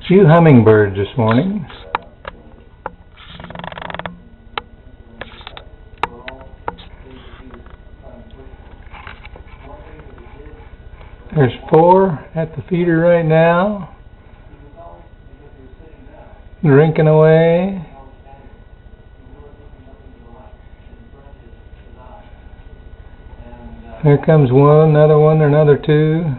Few hummingbirds this morning. There's 4 at the feeder right now, drinking away. Here comes one, another one, another 2.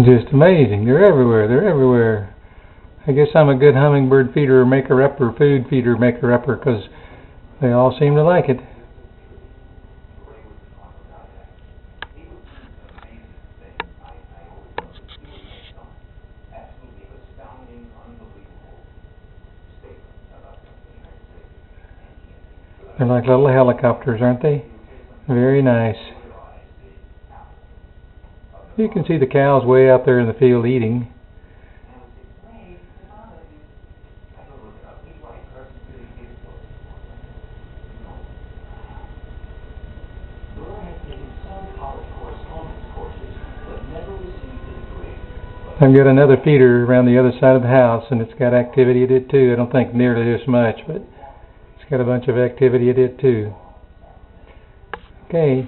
Just amazing. They're everywhere. They're everywhere. I guess I'm a good hummingbird feeder maker-upper, food feeder maker-upper, because they all seem to like it. They're like little helicopters, aren't they? Very nice. You can see the cows way out there in the field eating. I've got another feeder around the other side of the house, and it's got activity in it too. I don't think nearly this much, but it's got a bunch of activity in it too. Okay.